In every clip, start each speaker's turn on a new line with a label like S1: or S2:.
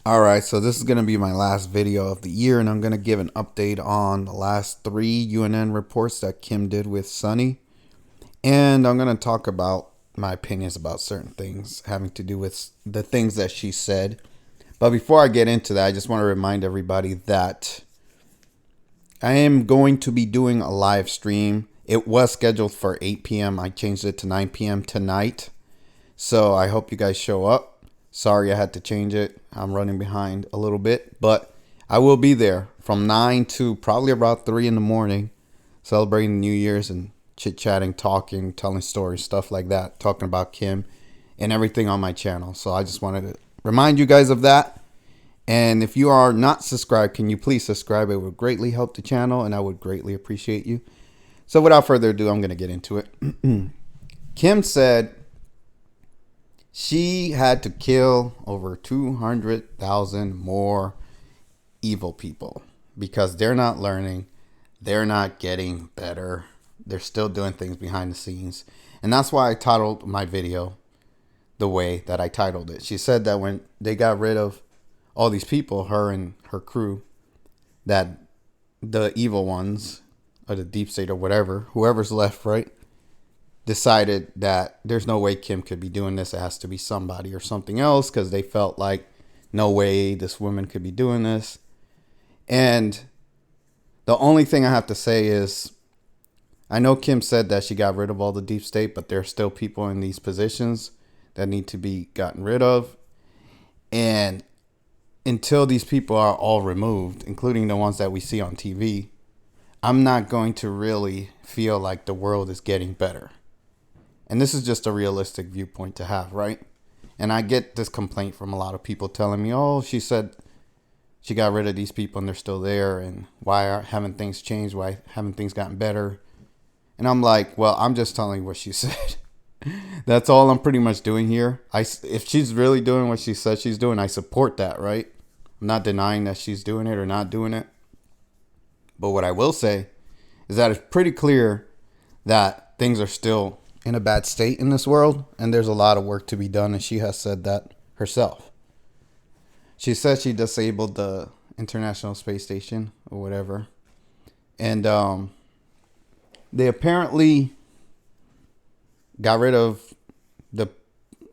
S1: Alright, so this is going to be my last video of the year, and I'm going to give an update on the last 3 UNN reports that Kim did with Sunny. And I'm going to talk about my opinions about certain things having to do with the things that she said. But before I get into that, I just want to remind everybody that I am going to be doing a live stream. It was scheduled for 8 p.m. I changed it to 9 p.m. tonight. So I hope you guys show up. Sorry I had to change it. I'm running behind a little bit, but I will be there from 9 to probably about 3 in the morning, celebrating New Year's and chit-chatting, talking, telling stories, stuff like that, talking about Kim and everything on my channel. So I just wanted to remind you guys of that. And if you are not subscribed, can you please subscribe? It would greatly help the channel, and I would greatly appreciate you. So without further ado, I'm going to get into it. Kim said she had to kill over 200,000 more evil people because they're not learning. They're not getting better. They're still doing things behind the scenes. And that's why I titled my video the way that I titled it. She said that when they got rid of all these people, her and her crew, that the evil ones, or the Deepstate or whatever, whoever's left, right, decided that there's no way Kim could be doing this. It has to be somebody or something else, because they felt like no way this woman could be doing this. And the only thing I have to say is, I know Kim said that she got rid of all the deep state, but there's still people in these positions that need to be gotten rid of. And until these people are all removed, including the ones that we see on TV, I'm not going to really feel like the world is getting better. And this is just a realistic viewpoint to have, right? And I get this complaint from a lot of people telling me, oh, she said she got rid of these people and they're still there. And haven't things changed? Why haven't things gotten better? And I'm like, well, I'm just telling you what she said. That's all I'm pretty much doing here. If she's really doing what she said she's doing, I support that, right? I'm not denying that she's doing it or not doing it. But what I will say is that it's pretty clear that things are still in a bad state in this world, and there's a lot of work to be done, and she has said that herself. She said she disabled the International Space Station or whatever, and they apparently got rid of the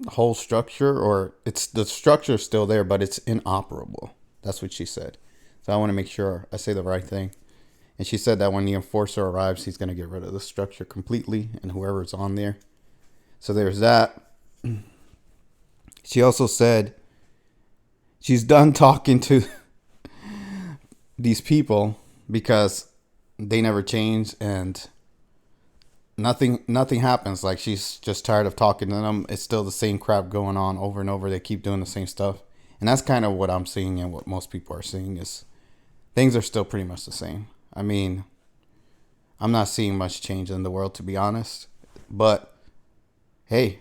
S1: whole structure, or the structure is still there, but it's inoperable. That's what she said. So I want to make sure I say the right thing. And she said that when the enforcer arrives, he's going to get rid of the structure completely and whoever's on there. So there's that. She also said she's done talking to these people because they never change and nothing happens. Like, she's just tired of talking to them. It's still the same crap going on over and over. They keep doing the same stuff. And that's kind of what I'm seeing, and what most people are seeing is things are still pretty much the same. I mean, I'm not seeing much change in the world, to be honest. But, hey,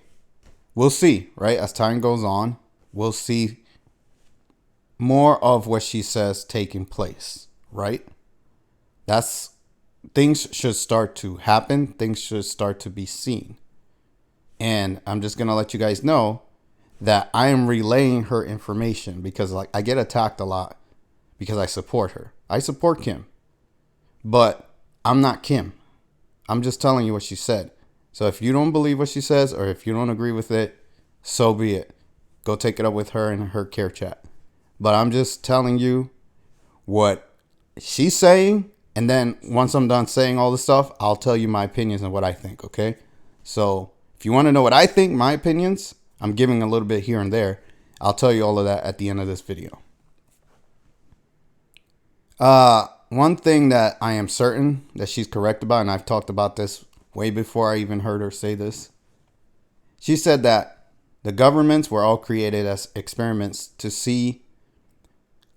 S1: we'll see, right? As time goes on, we'll see more of what she says taking place, right? Things should start to happen. Things should start to be seen. And I'm just going to let you guys know that I am relaying her information because, like, I get attacked a lot because I support her. I support Kim. But I'm not Kim. I'm just telling you what she said. So if you don't believe what she says, or if you don't agree with it, so be it. Go take it up with her in her care chat. But I'm just telling you what she's saying. And then once I'm done saying all this stuff, I'll tell you my opinions and what I think, okay? So if you want to know what I think, my opinions, I'm giving a little bit here and there. I'll tell you all of that at the end of this video. One thing that I am certain that she's correct about, and I've talked about this way before I even heard her say this. She said that the governments were all created as experiments to see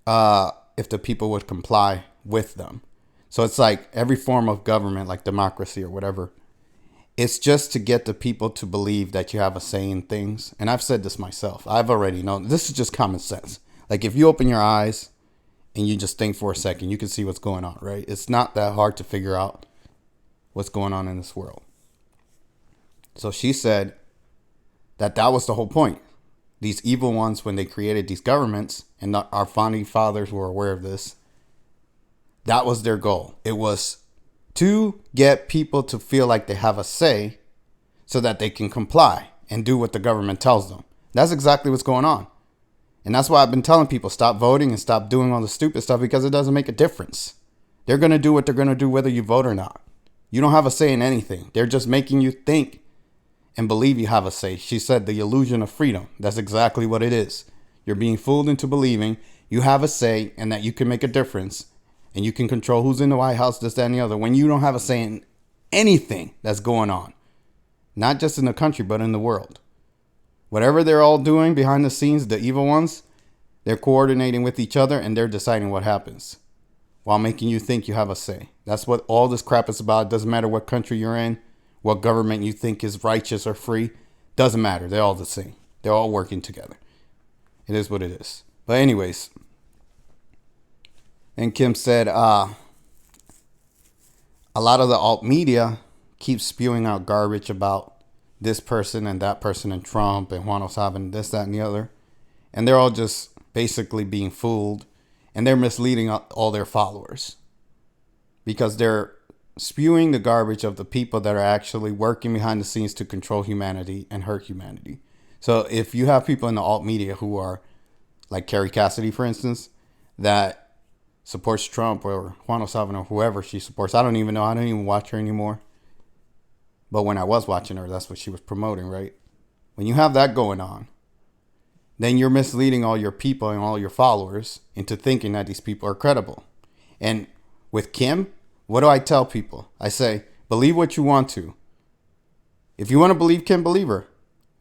S1: if the people would comply with them. So it's like every form of government, like democracy or whatever, it's just to get the people to believe that you have a say in things. And I've said this myself. I've already known. This is just common sense. Like, if you open your eyes and you just think for a second, you can see what's going on, right? It's not that hard to figure out what's going on in this world. So she said that was the whole point. these evil ones, when they created these governments, and our founding fathers were aware of this, that was their goal. It was to get people to feel like they have a say so that they can comply and do what the government tells them. That's exactly what's going on. And that's why I've been telling people, stop voting and stop doing all the stupid stuff, because it doesn't make a difference. They're going to do what they're going to do whether you vote or not. You don't have a say in anything. They're just making you think and believe you have a say. She said the illusion of freedom. That's exactly what it is. You're being fooled into believing you have a say and that you can make a difference and you can control who's in the White House, this, that, and the other, when you don't have a say in anything that's going on. Not just in the country, but in the world. Whatever they're all doing behind the scenes, the evil ones, they're coordinating with each other and they're deciding what happens while making you think you have a say. That's what all this crap is about. It doesn't matter what country you're in, what government you think is righteous or free. Doesn't matter. They're all the same. They're all working together. It is what it is. But anyways, and Kim said a lot of the alt media keeps spewing out garbage about this person and that person and Trump and Juan Osava and this, that, and the other. And they're all just basically being fooled. And they're misleading all their followers. Because they're spewing the garbage of the people that are actually working behind the scenes to control humanity and hurt humanity. So if you have people in the alt media who are, like Carrie Cassidy, for instance, that supports Trump or Juan Osava or whoever she supports. I don't even know. I don't even watch her anymore. But when I was watching her, that's what she was promoting, right? When you have that going on, then you're misleading all your people and all your followers into thinking that these people are credible. And with Kim, what do I tell people? I say, believe what you want to. If you want to believe Kim, believe her.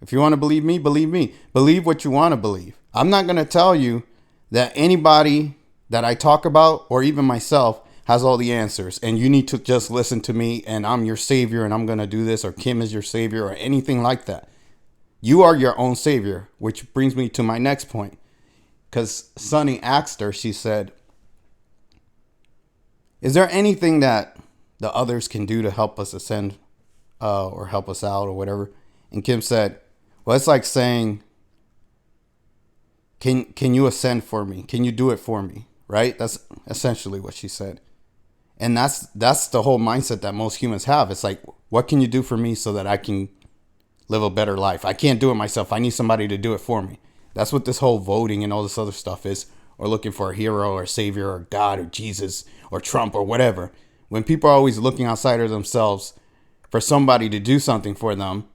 S1: If you want to believe me, believe me. Believe what you want to believe. I'm not going to tell you that anybody that I talk about, or even myself, has all the answers. And you need to just listen to me and I'm your savior and I'm going to do this, or Kim is your savior, or anything like that. You are your own savior, which brings me to my next point. Because Sunny asked her, she said, is there anything that the others can do to help us ascend or help us out or whatever? And Kim said, well, it's like saying, can you ascend for me? Can you do it for me? Right? That's essentially what she said. And that's the whole mindset that most humans have. It's like, what can you do for me so that I can live a better life? I can't do it myself. I need somebody to do it for me. That's what this whole voting and all this other stuff is. Or looking for a hero or savior or God or Jesus or Trump or whatever. When people are always looking outside of themselves for somebody to do something for them,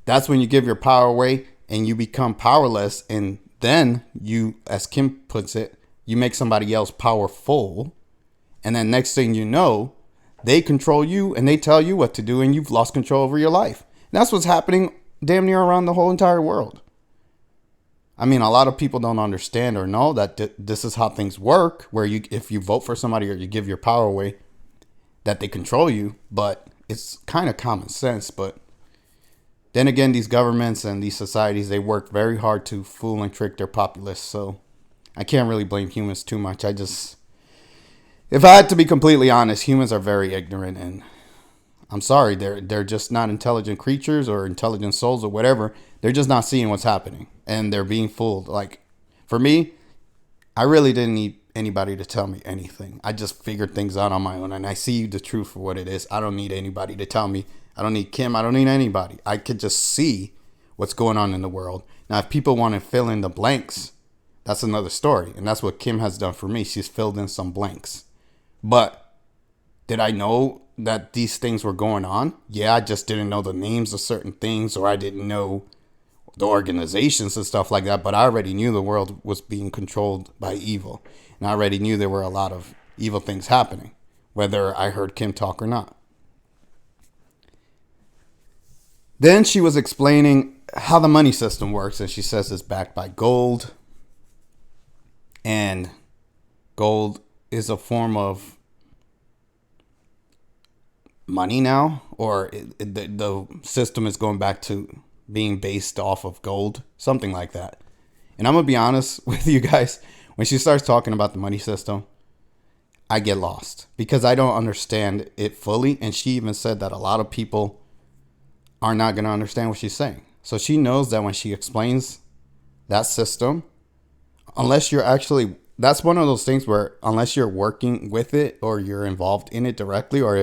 S1: that's when you give your power away and you become powerless. And then you, as Kim puts it, you make somebody else powerful. And then next thing you know, they control you and they tell you what to do and you've lost control over your life. And that's what's happening damn near around the whole entire world. I mean, a lot of people don't understand or know that this is how things work, where you, if you vote for somebody or you give your power away, that they control you. But it's kind of common sense. But then again, these governments and these societies, they work very hard to fool and trick their populace. So I can't really blame humans too much. If I had to be completely honest, humans are very ignorant, and I'm sorry, they're just not intelligent creatures or intelligent souls or whatever. They're just not seeing what's happening, and they're being fooled. Like, for me, I really didn't need anybody to tell me anything. I just figured things out on my own, and I see the truth for what it is. I don't need anybody to tell me. I don't need Kim. I don't need anybody. I could just see what's going on in the world. Now, if people want to fill in the blanks, that's another story, and that's what Kim has done for me. She's filled in some blanks. But did I know that these things were going on? Yeah, I just didn't know the names of certain things, or I didn't know the organizations and stuff like that. But I already knew the world was being controlled by evil. And I already knew there were a lot of evil things happening, whether I heard Kim talk or not. Then she was explaining how the money system works, and she says it's backed by gold. And gold is a form of money now, or the system is going back to being based off of gold, something like that. And I'm going to be honest with you guys, when she starts talking about the money system, I get lost because I don't understand it fully. And she even said that a lot of people are not going to understand what she's saying. So she knows that when she explains that system, unless you're actually, that's one of those things where unless you're working with it or you're involved in it directly, or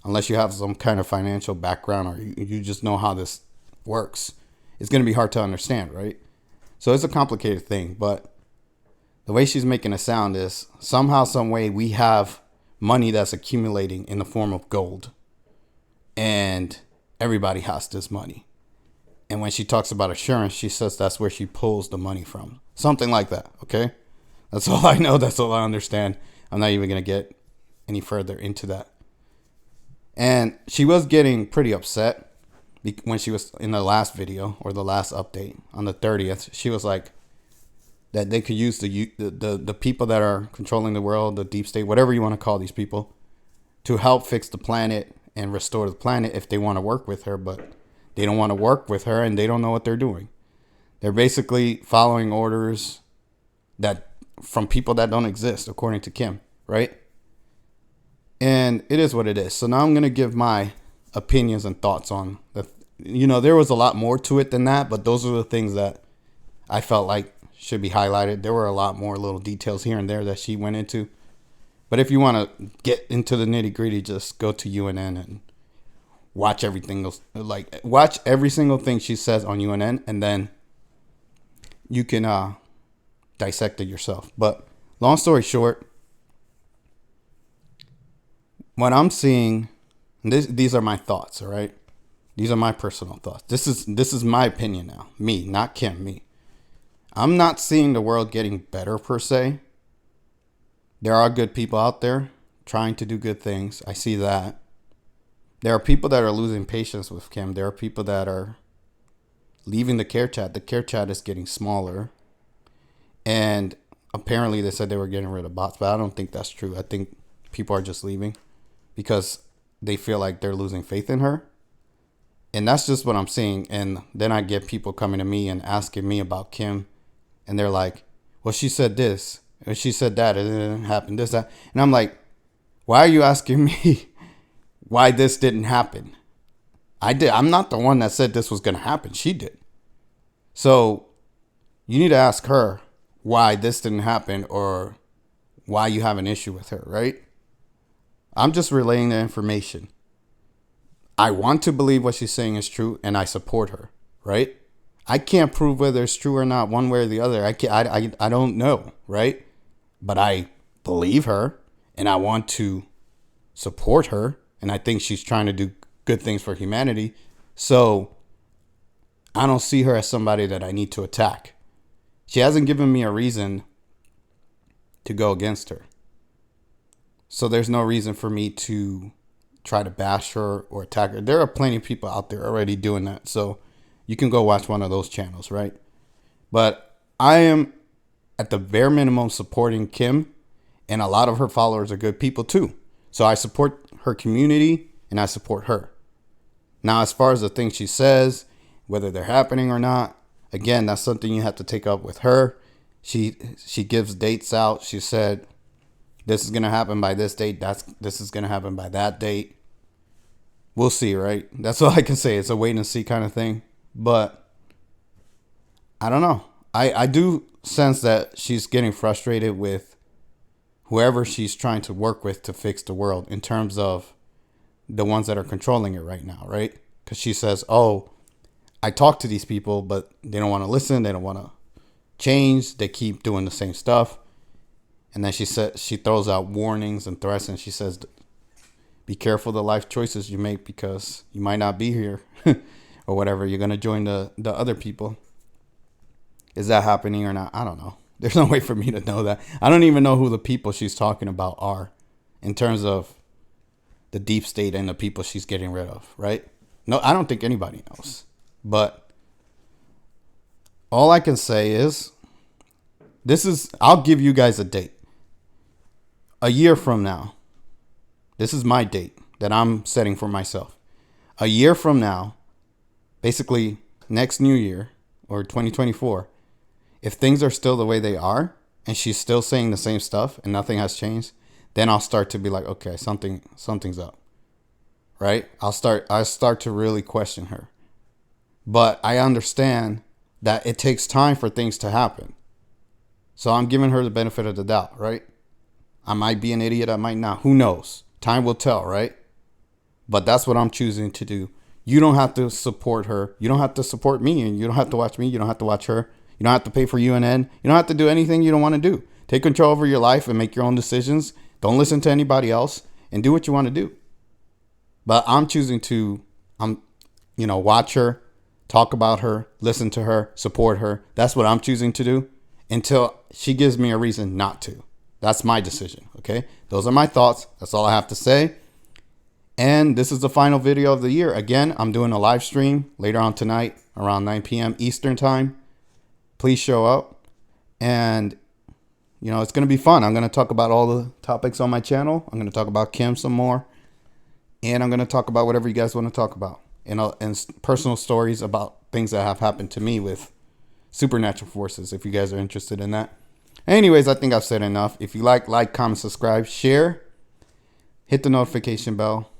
S1: unless you have some kind of financial background or you just know how this works, it's going to be hard to understand, right? So it's a complicated thing, but the way she's making it sound is somehow, some way we have money that's accumulating in the form of gold, and everybody has this money. And when she talks about assurance, she says that's where she pulls the money from. Something like that, okay? That's all I know. That's all I understand. I'm not even going to get any further into that. And she was getting pretty upset when she was in the last video or the last update on the 30th. She was like that they could use the people that are controlling the world, the deep state, whatever you want to call these people, to help fix the planet and restore the planet if they want to work with her. But they don't want to work with her, and they don't know what they're doing. They're basically following orders that from people that don't exist, according to Kim, right? And it is what it is. So now I'm going to give my opinions and thoughts on there was a lot more to it than that, but those are the things that I felt like should be highlighted. There were a lot more little details here and there that she went into. But if you want to get into the nitty gritty, just go to UNN and watch everything. Watch every single thing she says on UNN, and then you can dissect it yourself. But long story short, what I'm seeing, these are my thoughts, all right? These are my personal thoughts. This is my opinion now. Me, not Kim, me. I'm not seeing the world getting better per se. There are good people out there trying to do good things. I see that. There are people that are losing patience with Kim. There are people that are leaving the care chat. The care chat is getting smaller. And apparently they said they were getting rid of bots, but I don't think that's true. I think people are just leaving because they feel like they're losing faith in her. And that's just what I'm seeing. And then I get people coming to me and asking me about Kim. And they're like, well, she said this. Or she said that. It didn't happen. This, that. And I'm like, why are you asking me why this didn't happen? I'm not the one that said this was going to happen. She did. So you need to ask her why this didn't happen or why you have an issue with her, right? I'm just relaying the information. I want to believe what she's saying is true, and I support her, right? I can't prove whether it's true or not one way or the other. I don't know, right? But I believe her, and I want to support her, and I think she's trying to do good things for humanity. So I don't see her as somebody that I need to attack. She hasn't given me a reason to go against her. So there's no reason for me to try to bash her or attack her. There are plenty of people out there already doing that. So you can go watch one of those channels, right? But I am at the bare minimum supporting Kim, and a lot of her followers are good people too. So I support her community and I support her. Now, as far as the things she says, whether they're happening or not, again, that's something you have to take up with her. She gives dates out. She said, this is going to happen by this date. This is going to happen by that date. We'll see, right? That's all I can say. It's a wait and see kind of thing. But I don't know. I do sense that she's getting frustrated with whoever she's trying to work with to fix the world in terms of the ones that are controlling it right now, right? Because she says, oh, I talk to these people, but they don't want to listen. They don't want to change. They keep doing the same stuff. And then she throws out warnings and threats, and she says, be careful the life choices you make because you might not be here or whatever. You're going to join the other people. Is that happening or not? I don't know. There's no way for me to know that. I don't even know who the people she's talking about are in terms of the deep state and the people she's getting rid of, right? No, I don't think anybody knows. But all I can say is I'll give you guys a date. A year from now, this is my date that I'm setting for myself. A year from now, basically next New Year or 2024, if things are still the way they are and she's still saying the same stuff and nothing has changed, then I'll start to be like, okay, something's up, right? I start to really question her. But I understand that it takes time for things to happen. So I'm giving her the benefit of the doubt, right? I might be an idiot, I might not. Who knows? Time will tell, right? But that's what I'm choosing to do. You don't have to support her. You don't have to support me, and you don't have to watch me. You don't have to watch her. You don't have to pay for UNN. You don't have to do anything you don't want to do. Take control over your life and make your own decisions. Don't listen to anybody else and do what you want to do. But I'm choosing to, watch her, talk about her, listen to her, support her. That's what I'm choosing to do until she gives me a reason not to. That's my decision, okay? Those are my thoughts. That's all I have to say. And this is the final video of the year. Again, I'm doing a live stream later on tonight around 9 p.m. Eastern time. Please show up. And, it's going to be fun. I'm going to talk about all the topics on my channel. I'm going to talk about Kim some more. And I'm going to talk about whatever you guys want to talk about. And personal stories about things that have happened to me with supernatural forces, if you guys are interested in that. Anyways, I think I've said enough. If you like, comment, subscribe, share, hit the notification bell.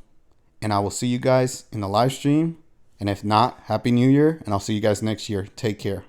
S1: And I will see you guys in the live stream. And if not, Happy New Year. And I'll see you guys next year. Take care.